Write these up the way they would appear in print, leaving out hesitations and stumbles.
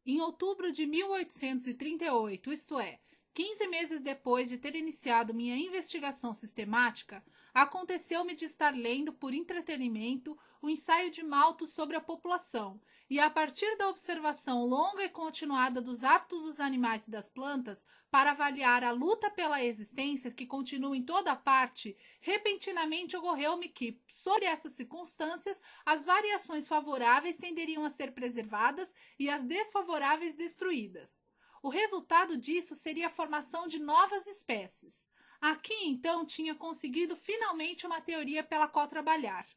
Em outubro de 1838, isto é, 15 meses depois de ter iniciado minha investigação sistemática, aconteceu-me de estar lendo, por entretenimento, o ensaio de Malthus sobre a população, e a partir da observação longa e continuada dos hábitos dos animais e das plantas, para avaliar a luta pela existência que continua em toda parte, repentinamente ocorreu-me que, sobre essas circunstâncias, as variações favoráveis tenderiam a ser preservadas e as desfavoráveis destruídas. O resultado disso seria a formação de novas espécies. Aqui, então, tinha conseguido finalmente uma teoria pela qual trabalhar.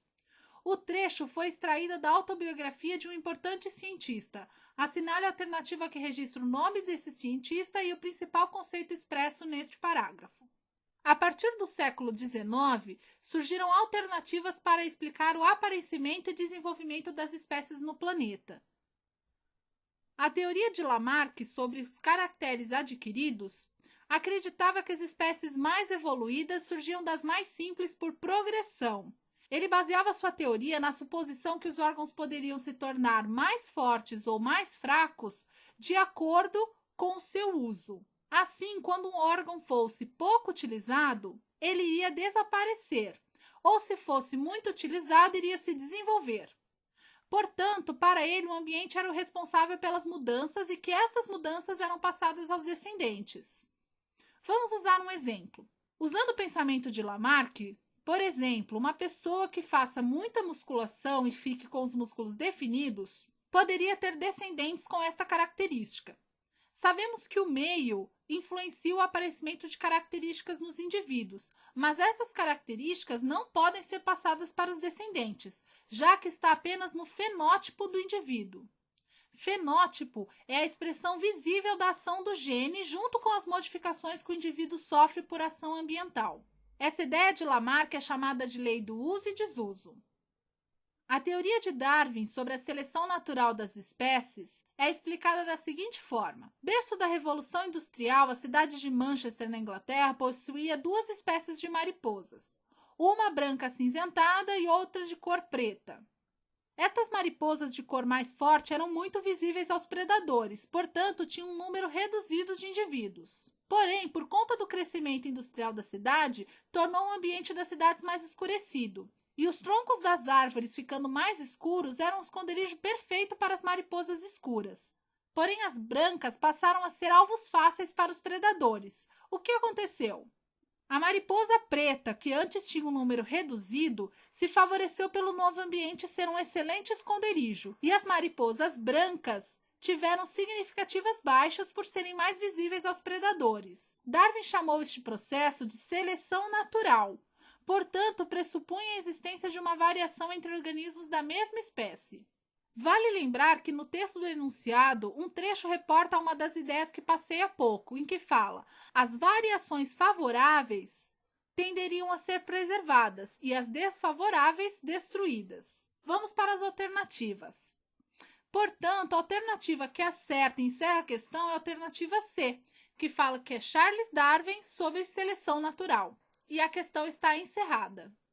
O trecho foi extraído da autobiografia de um importante cientista. Assinale a alternativa que registra o nome desse cientista e o principal conceito expresso neste parágrafo. A partir do século XIX, surgiram alternativas para explicar o aparecimento e desenvolvimento das espécies no planeta. A teoria de Lamarck sobre os caracteres adquiridos acreditava que as espécies mais evoluídas surgiam das mais simples por progressão. Ele baseava sua teoria na suposição que os órgãos poderiam se tornar mais fortes ou mais fracos de acordo com o seu uso. Assim, quando um órgão fosse pouco utilizado, ele iria desaparecer, ou se fosse muito utilizado, iria se desenvolver. Portanto, para ele, o ambiente era o responsável pelas mudanças e que estas mudanças eram passadas aos descendentes. Vamos usar um exemplo. Usando o pensamento de Lamarck, por exemplo, uma pessoa que faça muita musculação e fique com os músculos definidos, poderia ter descendentes com esta característica. Sabemos que o meio influencia o aparecimento de características nos indivíduos, mas essas características não podem ser passadas para os descendentes, já que está apenas no fenótipo do indivíduo. Fenótipo é a expressão visível da ação do gene junto com as modificações que o indivíduo sofre por ação ambiental. Essa ideia de Lamarck é chamada de lei do uso e desuso. A teoria de Darwin sobre a seleção natural das espécies é explicada da seguinte forma. Berço da Revolução Industrial, a cidade de Manchester, na Inglaterra, possuía duas espécies de mariposas, uma branca acinzentada e outra de cor preta. Estas mariposas de cor mais forte eram muito visíveis aos predadores, portanto, tinham um número reduzido de indivíduos. Porém, por conta do crescimento industrial da cidade, tornou o ambiente das cidades mais escurecido. E os troncos das árvores ficando mais escuros eram um esconderijo perfeito para as mariposas escuras. Porém, as brancas passaram a ser alvos fáceis para os predadores. O que aconteceu? A mariposa preta, que antes tinha um número reduzido, se favoreceu pelo novo ambiente ser um excelente esconderijo, e as mariposas brancas tiveram significativas baixas por serem mais visíveis aos predadores. Darwin chamou este processo de seleção natural. Portanto, pressupunha a existência de uma variação entre organismos da mesma espécie. Vale lembrar que no texto do enunciado, um trecho reporta uma das ideias que passei há pouco, em que fala: as variações favoráveis tenderiam a ser preservadas e as desfavoráveis destruídas. Vamos para as alternativas. Portanto, a alternativa que acerta e encerra a questão é a alternativa C, que fala que é Charles Darwin sobre seleção natural. E a questão está encerrada.